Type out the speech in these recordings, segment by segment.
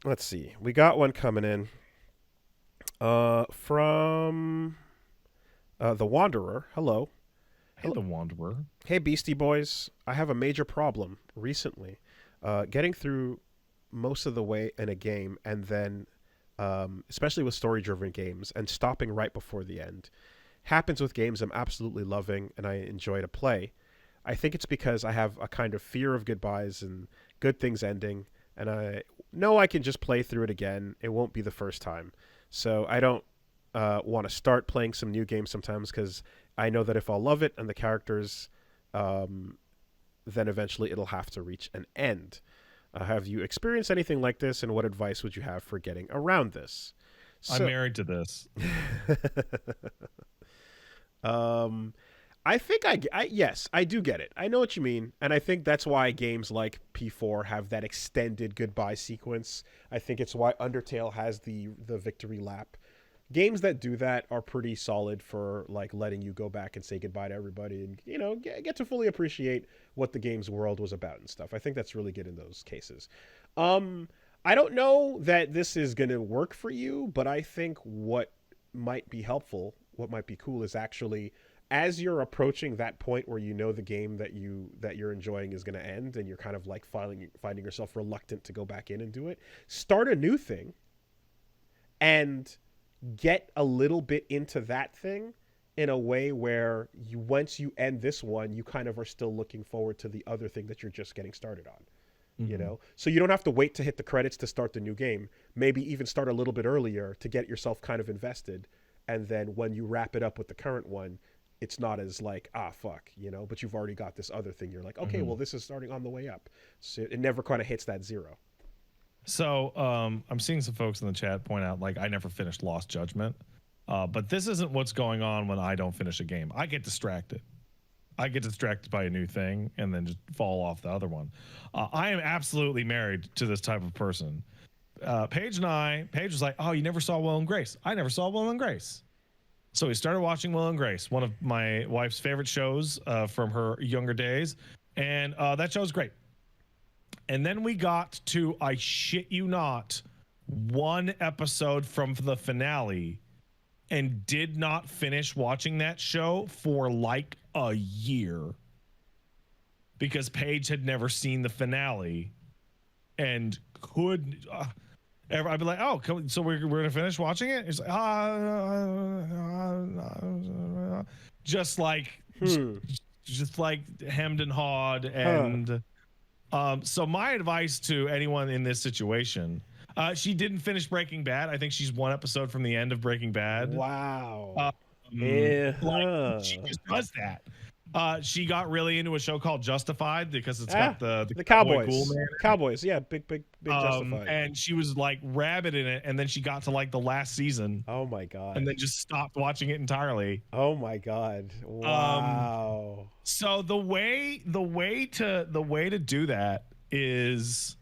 Let's see. We got one coming in from the Wanderer. Hello. Hey, Hello. the Wanderer. Hey, Beastie Boys. I have a major problem recently getting through most of the way in a game and then, especially with story driven games, and stopping right before the end. Happens with games I'm absolutely loving and I enjoy to play. I think it's because I have a kind of fear of goodbyes and good things ending, and I know I can just play through it again. It won't be the first time. So I don't want to start playing some new games sometimes because I know that if I'll love it and the characters, um, then eventually it'll have to reach an end. Have you experienced anything like this, and what advice would you have for getting around this? I'm So, married to this. um, I think yes, I do get it. I know what you mean, and I think that's why games like P4 have that extended goodbye sequence. I think it's why Undertale has the victory lap. Games that do that are pretty solid for like letting you go back and say goodbye to everybody, and get to fully appreciate what the game's world was about and stuff. I think that's really good in those cases. Um, I don't know that this is gonna work for you, but I think what might be helpful, what might be cool, is actually as you're approaching that point where you know the game that you're enjoying is going to end, and you're kind of like finding yourself reluctant to go back in and do it, start a new thing and get a little bit into that thing in a way where you once you end this one, you kind of are still looking forward to the other thing that you're just getting started on. Hmm. So you don't have to wait to hit the credits to start the new game. Maybe even start a little bit earlier to get yourself kind of invested, and then when you wrap it up with the current one, it's not as like, ah, fuck, but you've already got this other thing. You're like, okay, Hmm. well, this is starting on the way up, so it never kind of hits that zero. So I'm seeing some folks in the chat point out like I never finished Lost Judgment, but this isn't what's going on when I don't finish a game. I get distracted. I get distracted by a new thing and then just fall off the other one. I am absolutely married to this type of person. Paige and Paige was like, "Oh, you never saw Will and Grace." I never saw Will and Grace. So we started watching Will and Grace, one of my wife's favorite shows from her younger days, and that show's great. And then we got to, I shit you not, one episode from the finale and did not finish watching that show for like a year because Paige had never seen the finale and could. I'd be like, oh, so we're gonna finish watching it? It's like, just like, Hmm. just like hemmed and hawed. Huh. And so my advice to anyone in this situation, she didn't finish Breaking Bad. I think she's one episode from the end of Breaking Bad. Wow. Like she Uh-huh. just does that. She got really into a show called Justified because it's Ah, got the the cowboy cool Cowboys. man. Cowboys. Yeah, big Justified. And she was like rabid in it, and then she got to like the last season Oh my and god. then just stopped watching it entirely. Oh my god. Um, Wow. so the way to do that is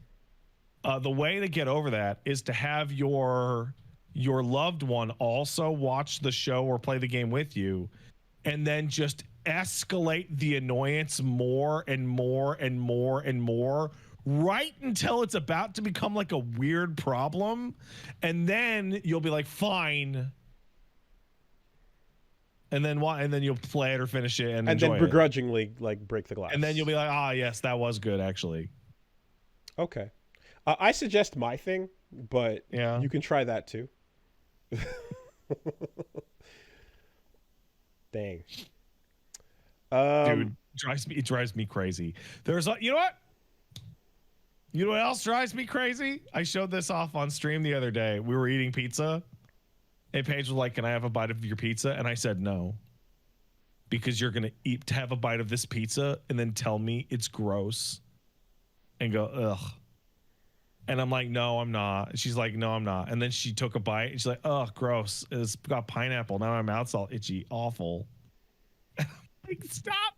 the way to get over that is to have your loved one also watch the show or play the game with you, and then just escalate the annoyance more and more and more and more right until it's about to become like a weird problem, and then you'll be like fine, and then you'll play it or finish it and And then enjoy it, begrudgingly like break the and then you'll glass. be like, ah, yes, that was good actually. Okay. I suggest my thing, but Yeah. you can try that too. Dang. Um. Dude, it drives me crazy. There's a, you know what else drives me crazy? I showed this off on stream the other day. We were eating pizza, and Paige was like, "Can I have a bite of your pizza?" And I said no, because you're gonna have a bite of this pizza and then tell me it's gross and go ugh. And I'm like, no, I'm not. She's like, no, I'm not. And then she took a bite and she's like, ugh, gross. It's got pineapple. Now my mouth's all itchy. Awful. Like, stop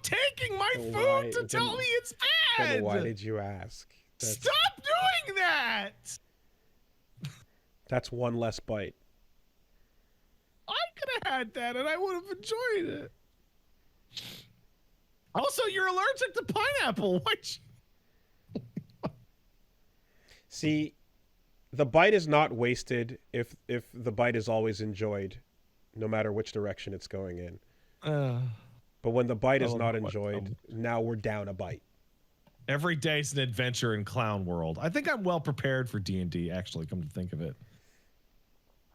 taking my food Why to tell me it's then why bad. did you ask? That's Stop doing that. that's one less bite. I could have had that and I would have enjoyed it. Also, you're allergic to pineapple. What? See, the bite is not wasted if the bite is always enjoyed, no matter which direction it's going in. But when the bite is not enjoyed, now we're down a bite. Every day's an adventure in Clown World. I think I'm well prepared for D&D, actually, come to think of it.